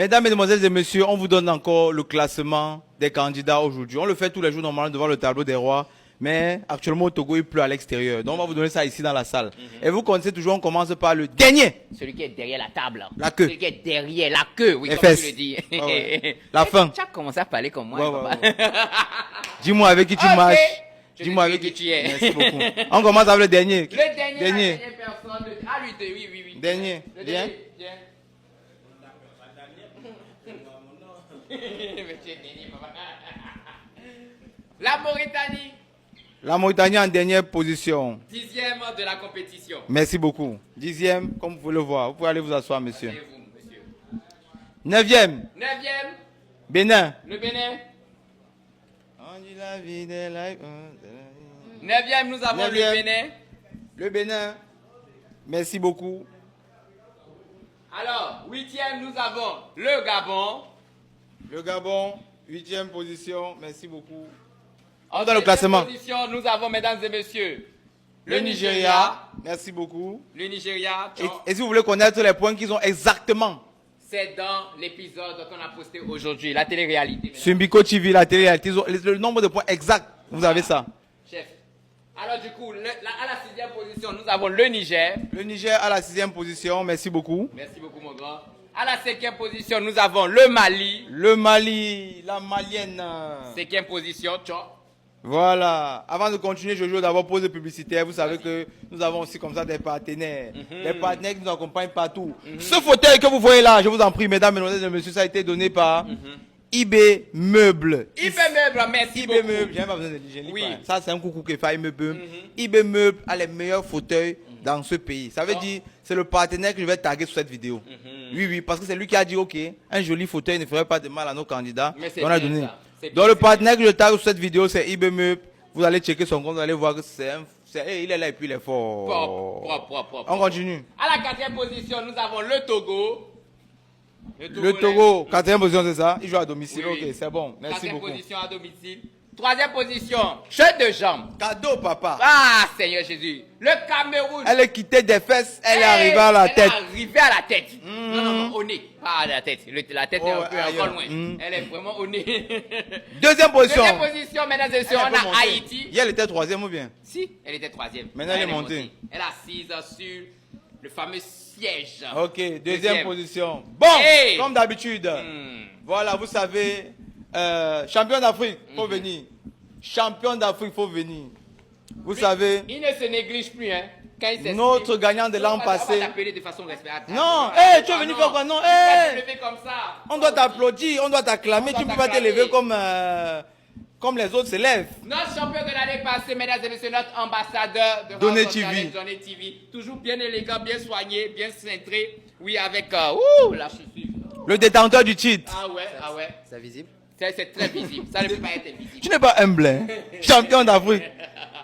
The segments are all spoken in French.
Mesdames, Mesdemoiselles et Messieurs, on vous donne encore le classement des candidats aujourd'hui. On le fait tous les jours normalement devant le tableau des rois, mais actuellement au Togo, il pleut à l'extérieur. Donc on va vous donner ça ici dans la salle. Et vous connaissez toujours, on commence par le dernier. Celui qui est derrière la table. La queue. Celui qui est derrière la queue, oui, Les comme fesses. tu le dis. Ouais, ouais. La fin. Tu as commencé à parler comme moi. Ouais, papa. ouais, ouais. Dis-moi avec qui tu Ok. marches. Je Dis-moi te dis avec qui tu es. Merci beaucoup. On commence avec le dernier. Le dernier, Dernier. la dernière personne. Ah, lui, oui, oui, oui. Dernier. Le Viens. dernier, viens. Monsieur Denis, papa. La Mauritanie, La Mauritanie en dernière position. 10e de la compétition. Merci beaucoup. 10e, comme vous pouvez le voir. Vous pouvez aller vous asseoir, monsieur. Asseyez-vous, monsieur. 9e, 9e, Bénin. le Bénin. On dit la vie des lives. 9e, nous avons le Neuvième. Bénin. Le Bénin. Merci beaucoup. Alors, 8e, nous avons le Gabon. Le Gabon, 8e position. Merci beaucoup. En Dans le 7e classement. position, nous avons, mesdames et messieurs, Le Nigeria. Merci beaucoup. Le Nigeria, Et si vous voulez connaître les points qu'ils ont exactement, c'est dans l'épisode qu'on a posté aujourd'hui, la télé-réalité. sur Mbiko TV, la télé-réalité, ils ont le nombre de points exact, vous avez ça. Chef. Alors du coup, à la 6e position, nous avons le Niger. Le Niger à la 6e position, merci beaucoup. Merci beaucoup, mon grand. À la 5e position, nous avons le Mali. Le Mali, la Malienne. 5e position, tchao. Voilà. Avant de continuer, je veux d'abord pause publicitaire. Vous savez que nous avons aussi comme ça des partenaires. Des partenaires qui nous accompagnent partout. Ce fauteuil que vous voyez là, je vous en prie, mesdames, mesdemoiselles et messieurs, ça a été donné par IB Meubles. IB Meubles, merci IB beaucoup. Meubles, j'ai pas besoin de lire. Oui. Ça, c'est un coucou qui fait IB Meubles. IB Meubles a les meilleurs fauteuils dans ce pays. Ça veut dire, c'est le partenaire que je vais taguer sur cette vidéo. Oui, oui, parce que c'est lui qui a dit, ok, un joli fauteuil ne ferait pas de mal à nos candidats. Mais c'est On a bien donné. ça. C'est Donc bien, le c'est partenaire que je tague sur cette vidéo, c'est IB Meubles. Vous allez checker son compte, vous allez voir que il est là et puis il est fort. Propre. On continue. À la 4e position, nous avons le Togo. Le Togo, 4e position, c'est ça? Il joue à domicile, Oui, oui. ok, c'est bon. Merci 4e beaucoup. position à domicile. 3e position, chute de jambes. Cadeau, papa. Ah, Seigneur Jésus. Le Cameroun. Elle est quittée des fesses, elle est arrivée à la tête. Elle est arrivée à la tête. Non, au nez. Pas à la tête. La tête est Oh, un peu ailleurs. encore loin. Elle est vraiment au nez. Deuxième position. Deuxième position, mesdames et messieurs, Elle on peut a monter. Haïti. Hier, elle était 3e ou bien? Si, elle était 3e. Maintenant, elle est montée. Elle est assise sur le fameux siège. Ok, deuxième Deuxième. position. Bon, Hey. comme d'habitude. Voilà, vous savez, champion d'Afrique, faut venir. Champion d'Afrique, faut venir. Vous savez, Il ne se néglige plus, hein. Quand il s'exprime, notre gagnant de l'an on va passé. t'appeler de façon respectable. Non, tu es venu faire quoi? Non, Tu peux pas te lever comme ça. on doit t'applaudir, on doit t'acclamer. On Tu doit ne peux pas te t'acclamer. lever comme les autres s'élèvent. Notre champion de l'année passée, mesdames et messieurs, notre ambassadeur de Donné Rencontre TV. Challenge, Donné TV. Toujours bien élégant, bien soigné, bien cintré. Oui, avec la chaussure. Le détenteur du titre. Ah ouais. C'est visible? C'est très visible. Ça ne peut pas être invisible. Tu n'es pas humble, hein? Champion d'Afrique.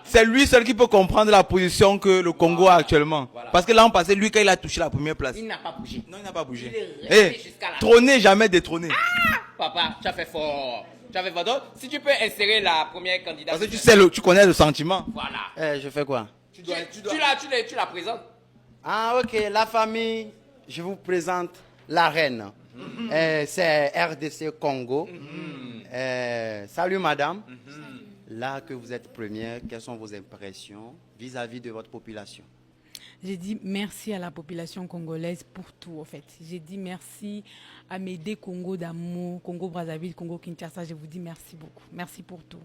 C'est lui seul qui peut comprendre la position que le Congo a actuellement. Voilà. Parce que l'an passé, lui, quand il a touché la première place, Il n'a pas bougé. non, il n'a pas bougé. Il est resté jusqu'à la Trôné, jamais détrôné. Papa, tu as fait fort. Tu as fait fort. Donc, si tu peux insérer la première candidate. Parce que tu sais, tu connais le sentiment. Voilà. Je fais quoi? Tu la présentes. Ah, ok, la famille, je vous présente la reine. C'est RDC Congo. Salut madame. Là que vous êtes première, quelles sont vos impressions vis-à-vis de votre population? J'ai dit merci à la population congolaise pour tout, en fait. J'ai dit merci à mes deux Congo d'amour, Congo-Brazzaville, Congo-Kinshasa. Je vous dis merci beaucoup. Merci pour tout.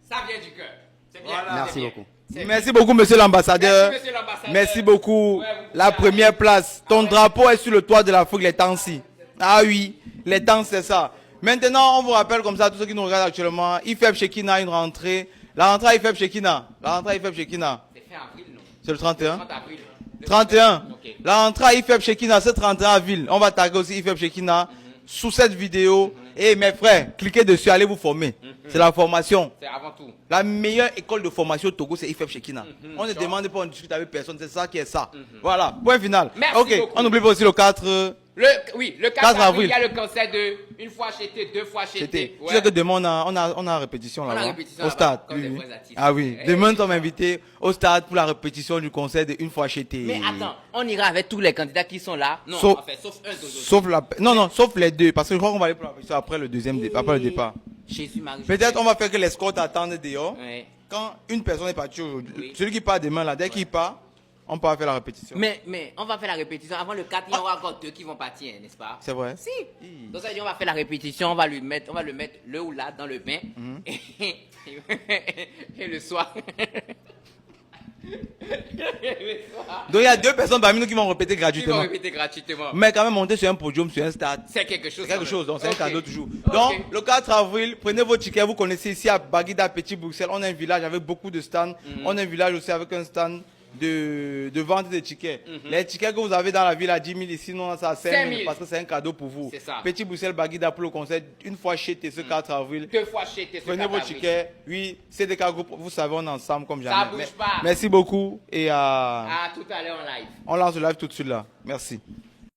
Ça vient du cœur. C'est bien. Voilà. Merci c'est bien. beaucoup. C'est Merci beaucoup, monsieur l'ambassadeur. Merci, monsieur l'ambassadeur. Merci beaucoup. Ouais, vous La pouvez première aller. place. Ton drapeau est sur le toit de l'Afrique les temps-ci. Ah oui, les temps, c'est ça. Maintenant, on vous rappelle comme ça, tous ceux qui nous regardent actuellement, IFEP Shekina a une rentrée. La rentrée à IFEP Shekina. La rentrée à IFEP Shekina. C'est fin avril, non? C'est le 31. 30 avril. Le 31. Ok. La rentrée à IFEP Shekina, c'est 31 avril. On va taguer aussi IFEP Shekina sous cette vidéo. Et mes frères, cliquez dessus, allez vous former. C'est la formation. C'est avant tout. La meilleure école de formation au Togo, c'est IFEP Shekina. On ne Sure. demande pas, on discute avec personne, c'est ça qui est ça. Voilà, point final. Merci Ok, beaucoup. on n'oublie pas aussi le 4 Oui, le 4 4 avril, avril. il y a le concert de une fois chété, 2 fois chété. C'était. Ouais. Tu sais que demain, on a répétition On a là-bas. répétition Au là-bas, stade. comme Oui, des oui. vrais artistes. Ah oui. Eh. Demain, nous sommes invités au stade pour la répétition du concert de Une fois chété. Mais attends, on ira avec tous les candidats qui sont là. Non, Sauf- en fait, sauf un d'aujourd'hui. Sauf la. Non, sauf les deux. Parce que je crois qu'on va aller pour la répétition après le deuxième après le départ. Jésus-Marie. Peut-être on va faire que l'escorte attende dehors. Ouais. Quand une personne est partie aujourd'hui, Oui. celui qui part demain là, dès qu'il part, on peut faire la répétition. Mais on va faire la répétition. Avant le 4, il y aura encore 2 qui vont partir, n'est-ce pas? C'est vrai. Si. Donc ça veut dire on va faire la répétition, on va le mettre le ou là dans le bain. Mhm. Et le soir. Donc il y a 2 personnes parmi nous qui vont répéter Ils vont gratuitement. répéter gratuitement. Mais quand même monter sur un podium, sur un stade. C'est quelque chose. C'est quelque chose, donc c'est un Ok. cadeau toujours. Ok. Donc, le 4 avril, prenez vos tickets. Vous connaissez ici à Baguida, Petit Bruxelles, on a un village avec beaucoup de stands. On a un village aussi avec un stand de vente de tickets. Les tickets que vous avez dans la ville à 10 000, ici, nous, on a ça à 5 5 000 000. parce que c'est un cadeau pour vous. C'est ça. Petit Bruxelles, Baguida pour le concert, une fois chez ce 4 avril. 2 fois chété. ce Prenez 4 vos avril. tickets. Oui, CDK Group, vous savez, on est ensemble comme jamais. Ça bouge pas. Merci beaucoup et À tout à l'heure en live. on lance le live tout de suite là. Merci.